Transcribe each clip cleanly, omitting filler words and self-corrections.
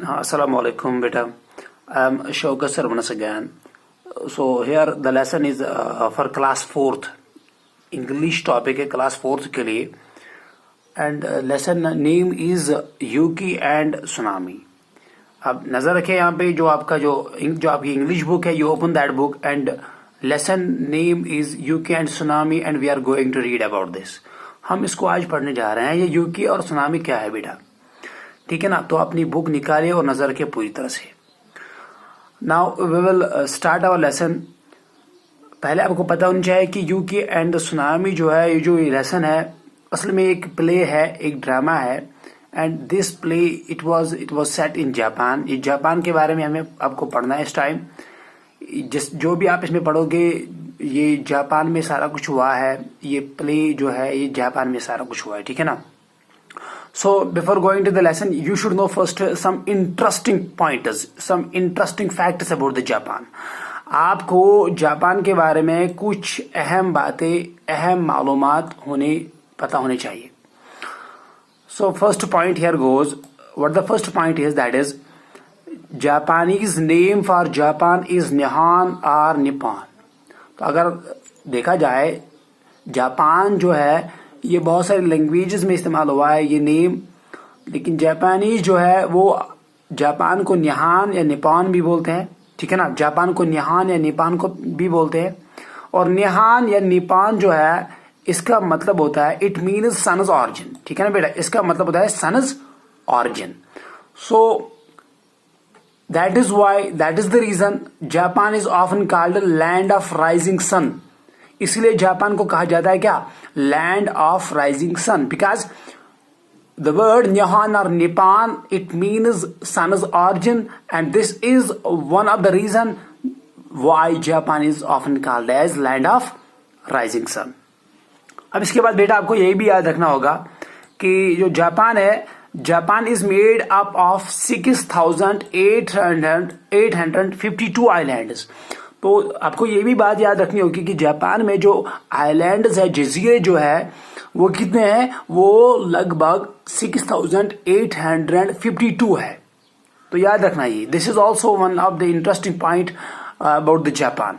Assalamu alaikum, beta. I'm Shaukat sir once again. So here the lesson is for class 4th. English topic है class 4th के लिए. And lesson name is Yuki and Tsunami. अब नजर रखें यहाँ पे जो आपकी इंग्लिश बुक है, you open that book and lesson name is Yuki and Tsunami and we are going to read about this. हम इसको आज पढ़ने जा रहे हैं. ये यूकी और सुनामी क्या है बेटा, ठीक है ना. तो अपनी बुक निकालिए और नजर रखिए पूरी तरह से. Now we will start our lesson. पहले आपको पता होना चाहिए कि यूकी एंड सुनामी जो है, ये जो लेसन है असल में एक प्ले है, एक ड्रामा है. And this play it was set in Japan. ये जापान के बारे में हमें आपको पढ़ना है इस टाइम. जो भी आप इसमें पढ़ोगे ये जापान में सारा कुछ हुआ है. ये प्ले जो है ये जापान में सारा कुछ हुआ है, ठीक है ना. So before going to the lesson, you should know first some interesting pointers, some interesting facts about the Japan. आपको जापान के बारे में कुछ अहम बातें, अहम मालूमात पता होने चाहिए. So first point here goes. What the first point is, that is Japanese name for Japan is Nihon or Nippon. तो अगर देखा जाए जापान जो है ये बहुत सारी लैंग्वेजेस में इस्तेमाल हुआ है ये नेम, लेकिन जापानीज जो है वो जापान को निहान या निपान भी बोलते हैं, ठीक है ना. जापान को निहान या निपान को भी बोलते हैं. और निहान या निपान जो है इसका मतलब होता है इट मीन्स सनज ऑरिजिन, ठीक है ना बेटा. इसका मतलब होता है sun's origin. So that is the reason Japan is often called land of rising sun. इसलिए जापान को कहा जाता है क्या, land of rising sun, because the word Nihon और Nippon it means sun's origin and this is one of the reason why Japan is often called as land of rising sun. अब इसके बाद बेटा आपको यही भी याद रखना होगा कि जो जापान है, Japan is made up of 6,852 islands. तो आपको ये भी बात याद रखनी होगी कि जापान में जो आइलैंड्स है, जजीरे जो है वो कितने हैं, वो लगभग 6,852 है. तो याद रखना ये. This is also one of the interesting point about the Japan.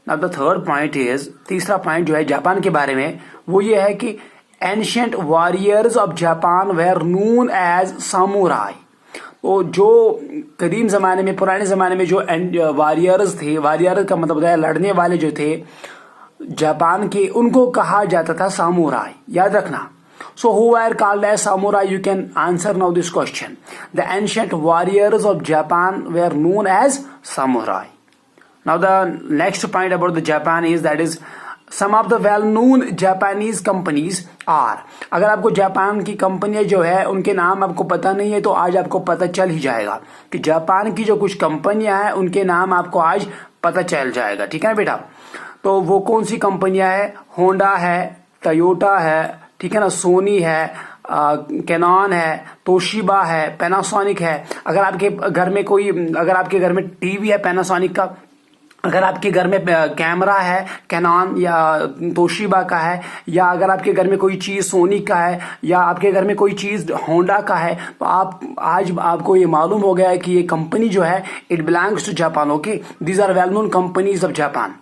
Now the third point is, तीसरा पॉइंट जो है जापान के बारे में वो ये है कि ancient warriors of Japan were known as samurai. तो जो कदीम जमाने में, पुराने जमाने में जो वॉरियर्स थे, वॉरियर का मतलब होता है लड़ने वाले जो थे जापान के, उनको कहा जाता था सामुराई. याद रखना. So who are called as samurai, you can answer now this question. The ancient warriors of Japan were known as samurai. Now the next point about the Japan is that is some of the well known Japanese companies are. अगर आपको Japan की कंपनियां जो है उनके नाम आपको पता नहीं है तो आज आपको पता चल ही जाएगा कि जापान की जो कुछ कंपनियां हैं उनके नाम आपको आज पता चल जाएगा, ठीक है ना बेटा. तो वो कौन सी कंपनियां हैं, होंडा है, टोयोटा है, ठीक है ना, सोनी है, कैनॉन है, तोशिबा है, पैनासोनिक है. अगर आपके घर में टीवी है पैनासोनिक का, अगर आपके घर में कैमरा है कैनॉन या तोशिबा का है, या अगर आपके घर में कोई चीज सोनी का है, या आपके घर में कोई चीज होंडा का है, तो आज आपको ये मालूम हो गया है कि ये कंपनी जो है it belongs to Japan. Okay, these are well known companies of Japan.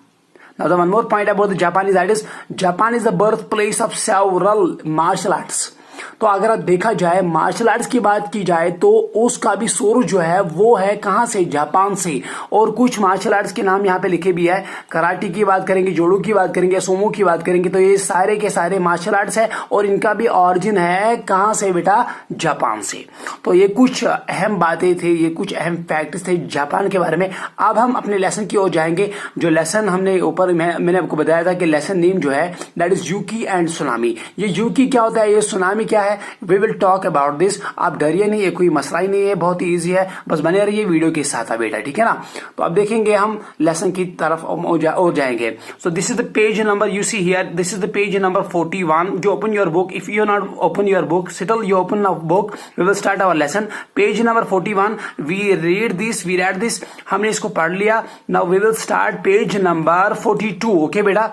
Now the one more point about the Japan is that is Japan is the birth place of several martial arts. तो अगर देखा जाए martial arts की बात की जाए तो उसका भी सोर्स जो है वो है कहां से, जापान से. और कुछ मार्शल आर्ट्स के नाम यहाँ पे लिखे भी है. कराटे की बात करेंगे, जोडो की बात करेंगे, सोमो की बात करेंगे, तो ये सारे के सारे मार्शल आर्ट्स है और इनका भी ऑरिजिन है कहां से बेटा, जापान से. तो ये कुछ अहम बातें थे, ये कुछ अहम फैक्ट्स थे जापान के बारे में. अब हम अपने लेसन की ओर जाएंगे. जो लेसन हमने ऊपर मैंने आपको बताया था कि लेसन नेम जो है that is Yuki and tsunami. ये यूकी क्या होता है, ये सुनामी क्या है, we will talk about this. आप डरिए नहीं, ये कोई मसला ही नहीं है, बहुत ही ईजी है, बस बने रहिए वीडियो के साथ बेटा, ठीक है ना. तो अब देखेंगे हम लेसन की तरफ और जाएंगे. So this is the page number you see here, this is the page number 41. जो open your book, if you not open your book, still you open a book, we will start our lesson. Page number 41, we read this, हमने इसको पढ़ लिया. Now we will start page number 42. Okay बेटा.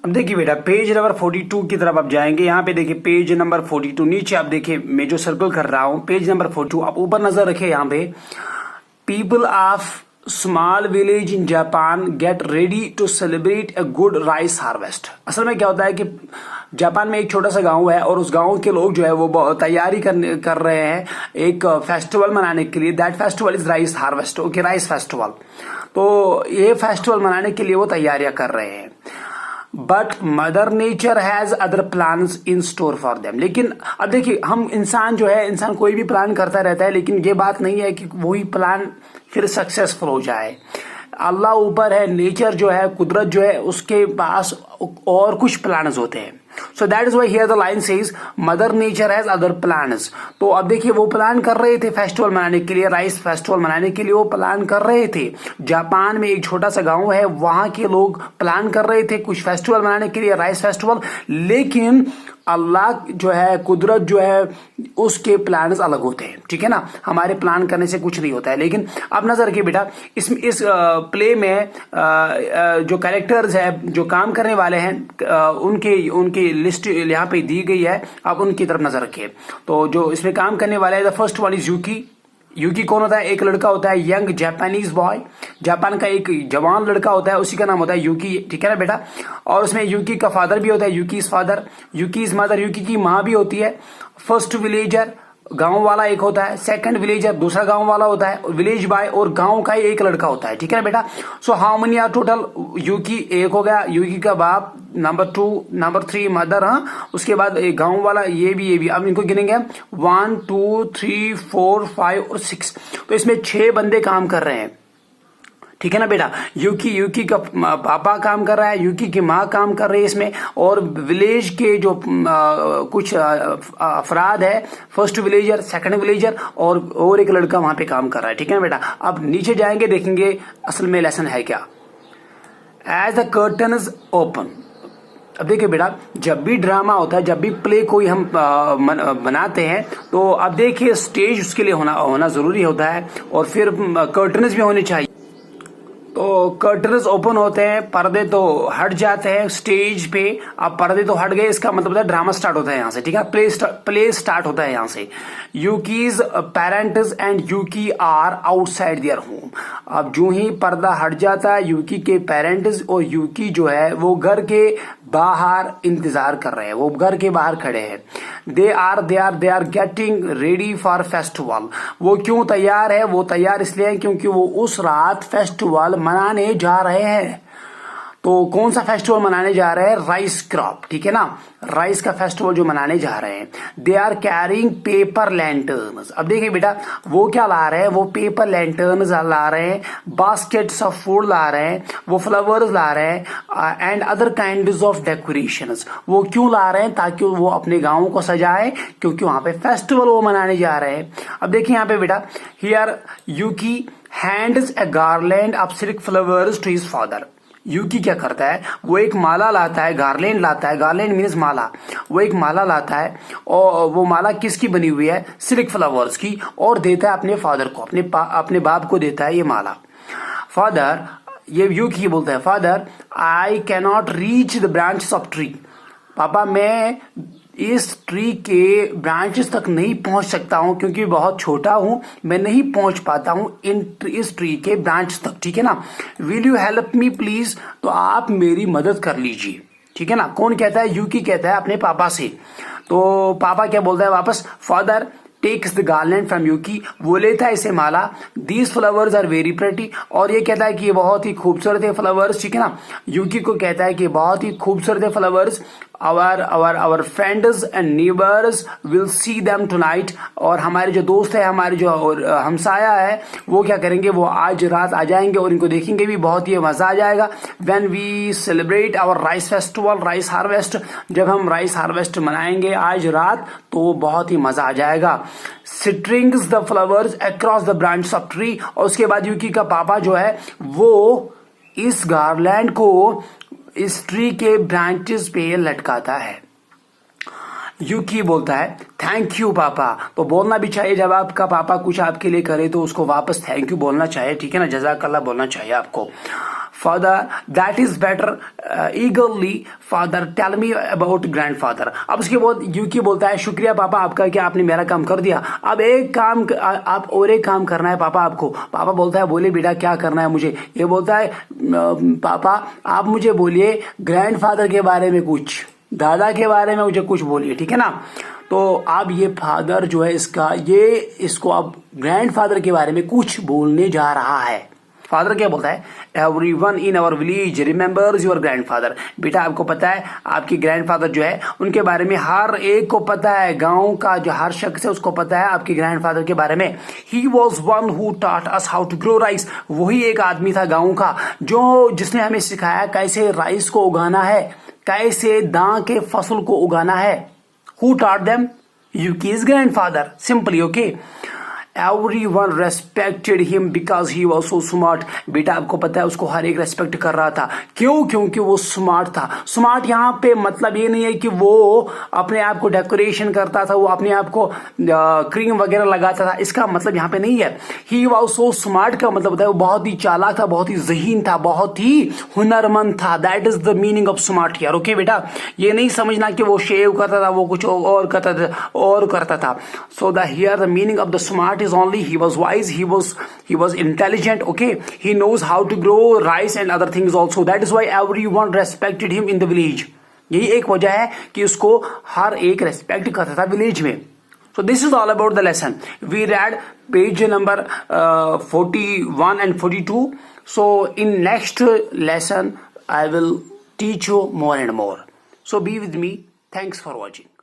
अब देखिए बेटा page number 42 की तरफ आप जाएंगे। यहाँ पे देखिए पेज नंबर 42 नीचे आप देखिए मैं जो सर्कल कर रहा हूँ पेज नंबर 42 आप ऊपर नजर रखे। यहाँ पे people of small village in Japan get ready to celebrate a good rice harvest. असल में क्या होता है कि जापान में एक छोटा सा गांव है और उस गांव के लोग जो है वो तैयारी कर रहे हैं एक फेस्टिवल मनाने के लिए। That festival is rice harvest. Okay, rice festival. तो ये फेस्टिवल मनाने के लिए वो तैयारियां कर रहे हैं। But mother nature has other plans in store for them. लेकिन अब देखिए हम इंसान जो है, इंसान कोई भी प्लान करता रहता है, लेकिन ये बात नहीं है कि वही प्लान फिर सक्सेसफुल हो जाए। अल्लाह ऊपर है, नेचर जो है, कुदरत जो है, उसके पास और कुछ प्लान्स होते हैं। So that is why here the line says mother nature has other plans. तो अब देखिए वो प्लान कर रहे थे फेस्टिवल मनाने के लिए, राइस फेस्टिवल मनाने के लिए वो प्लान कर रहे थे। जापान में एक छोटा सा गांव है, वहां के लोग प्लान कर रहे थे कुछ फेस्टिवल मनाने के लिए, राइस फेस्टिवल। लेकिन अल्लाह जो है, कुदरत जो है, उसके प्लान्स अलग होते हैं। ठीक है ना, हमारे प्लान करने से कुछ नहीं होता है। लेकिन अब नजर रखिए बेटा इस प्ले में जो कैरेक्टर्स है, जो काम करने वाले हैं, उनकी लिस्ट यहाँ पे दी गई है। आप उनकी तरफ नजर रखिए। तो जो इसमें काम करने वाले हैं, द फर्स्ट वन इज यूकी। यूकी कौन होता है? एक लड़का होता है, यंग जापानीज बॉय। जापान का एक जवान लड़का होता है, उसी का नाम होता है यूकी। ठीक है ना बेटा। और उसमें यूकी का फादर भी होता है, यूकीज फादर, यूकीज मदर, यूकी की माँ भी होती है। फर्स्ट विलेजर गांव वाला एक होता है, सेकंड विलेजर दूसरा गांव वाला होता है, विलेज बॉय और गांव का ही एक लड़का होता है। ठीक है ना बेटा। So how many are total? Yuki एक हो गया, यूकी का बाप, नंबर 2, नंबर 3 मदर। हाँ, उसके बाद एक गांव वाला, ये भी। अब इनको गिनेंगे 1 2 3 4 5 और 6। तो इसमें 6 बंदे काम कर रहे हैं। ठीक है ना बेटा। यूकी का पापा काम कर रहा है, यूकी की माँ काम कर रही है इसमें, और विलेज के जो कुछ अफराद है, फर्स्ट विलेजर, सेकंड विलेजर और एक लड़का वहां पे काम कर रहा है। ठीक है ना बेटा। अब नीचे जाएंगे, देखेंगे असल में लेसन है क्या। As the curtains open. अब देखिए बेटा जब भी ड्रामा होता है, जब भी प्ले कोई हम बनाते हैं, तो अब देखिए स्टेज उसके लिए होना जरूरी होता है, और फिर कर्टन्स भी होने चाहिए। तो कर्टन्स ओपन होते हैं, पर्दे तो हट जाते हैं स्टेज पे। अब पर्दे तो हट गए, इसका मतलब है ड्रामा स्टार्ट होता है यहाँ से। ठीक है, प्ले स्टार्ट होता है यहाँ से। Yuki's parents and Yuki are outside their home. अब जो ही पर्दा हट जाता है, यूकी के पेरेंट्स और यूकी जो है वो घर के बाहर इंतजार कर रहे हैं, वो घर के बाहर खड़े हैं। They are getting ready for festival. वो क्यों तैयार है? वो तैयार इसलिए है क्योंकि वो उस रात फेस्टिवल मनाने जा रहे हैं। तो कौन सा फेस्टिवल मनाने जा रहे हैं? Rice crop. ठीक है ना, राइस का फेस्टिवल जो मनाने जा रहे हैं। They are carrying paper lanterns. अब देखिए बेटा वो क्या ला रहे हैं? वो पेपर लैंटर्न्स ला रहे हैं, बास्केट्स ऑफ फूड ला रहे हैं, वो फ्लावर्स ला रहे हैं, and other kinds of decorations. वो क्यों ला रहे हैं? ताकि वो अपने गांव को सजाए, क्योंकि वहां पे फेस्टिवल वो मनाने जा रहे हैं। अब देखिए यहाँ पे बेटा, here Yuki hands a garland of silk flowers to his father. Yuki क्या करता है? वो एक माला लाता है, गार्लैंड लाता है। गार्लैंड मीन्स माला। वो एक माला लाता है, और वो माला किसकी बनी हुई है? सिल्क फ्लावर्स की, और देता है अपने फादर को, अपने बाप को देता है ये माला। फादर, ये यूकी बोलता है, father I cannot reach the branches of tree. पापा मैं इस ट्री के ब्रांचेस तक नहीं पहुंच सकता हूं, क्योंकि बहुत छोटा हूं, मैं नहीं पहुंच पाता हूं इस ट्री के ब्रांच तक। ठीक है ना। Will you help me please? तो आप मेरी मदद कर लीजिए। ठीक है ना। कौन कहता है? यूकी कहता है अपने पापा से। तो पापा क्या बोलता है वापस? Father takes the garland from Yuki. वो लेता है इसे माला। These flowers are very pretty. और ये कहता है कि ये बहुत ही खूबसूरत है फ्लावर्स। ठीक है ना। यूकी को कहता है कि बहुत ही खूबसूरत है flowers. our friends and neighbors will see them tonight। और हमारे जो दोस्त है, हमारे जो हमसाया है, वो क्या करेंगे? वो आज रात आ जाएंगे और इनको देखेंगे भी, बहुत ही मजा आ जाएगा। when we celebrate our rice festival, rice harvest, जब हम राइस हार्वेस्ट मनाएंगे आज रात, तो बहुत ही मजा आ जाएगा। strings the flowers across the branches of tree। और उसके बाद यूकी का पापा जो है वो इस गार्लैंड को इस ट्री के ब्रांचेस पे लटकाता है। यूकी बोलता है थैंक यू पापा। तो बोलना भी चाहिए, जब आपका पापा कुछ आपके लिए करे तो उसको वापस थैंक यू बोलना चाहिए, ठीक है ना, जज़ाकल्लाह बोलना चाहिए आपको। Father that is better eagerly father tell me about grandfather. अब उसके बाद यूकी बोलता है शुक्रिया पापा आपका कि आपने मेरा काम कर दिया, अब एक काम आप और एक काम करना है पापा आपको। पापा बोलता है बोले बेटा क्या करना है मुझे। ये बोलता है पापा आप मुझे बोलिए ग्रैंडफादर के बारे में कुछ, दादा के बारे में मुझे कुछ बोलिए, ठीक है ना। तो अब ये फादर जो है इसको अब ग्रैंडफादर के बारे में कुछ बोलने जा रहा है। फादर क्या बोलता है everyone in our village remembers your grandfather. बेटा आपको पता है आपके ग्रैंडफादर जो है उनके बारे में हर एक को पता है, गांव का जो हर शख्स है उसको पता है आपके ग्रैंडफादर के बारे में। He was one who taught us how to grow rice. वही एक आदमी था गाँव का जिसने हमें सिखाया कैसे राइस को उगाना है, कैसे दां के फसल को उगाना है। Who taught them? Yuki's grandfather. Simply okay. Everyone respected him because he was so smart। बेटा आपको पता है उसको हर एक रेस्पेक्ट कर रहा था। क्यों? क्योंकि वो स्मार्ट था। स्मार्ट यहाँ पे मतलब ये नहीं है कि वो अपने आप को डेकोरेशन करता था, वो अपने आप को क्रीम वगैरह लगाता था, इसका मतलब यहाँ पे नहीं है। ही वॉज सो स्मार्ट का मतलब होता है वो बहुत ही चालाक था, बहुत ही ज़हीन था, बहुत ही हुनरमंद था। That is the meaning of smart here. Okay बेटा, ये नहीं समझना कि वो शेव करता था, वो कुछ और करता था। So the here the meaning of the smart is only he was wise, he was intelligent, okay, he knows how to grow rice and other things also। that is why everyone respected him in the village। यही एक वजह है कि उसको हर एक respect करता था village में। So this is all about the lesson। we read page number 41 and 42। so in next lesson I will teach you more and more। so be with me। thanks for watching।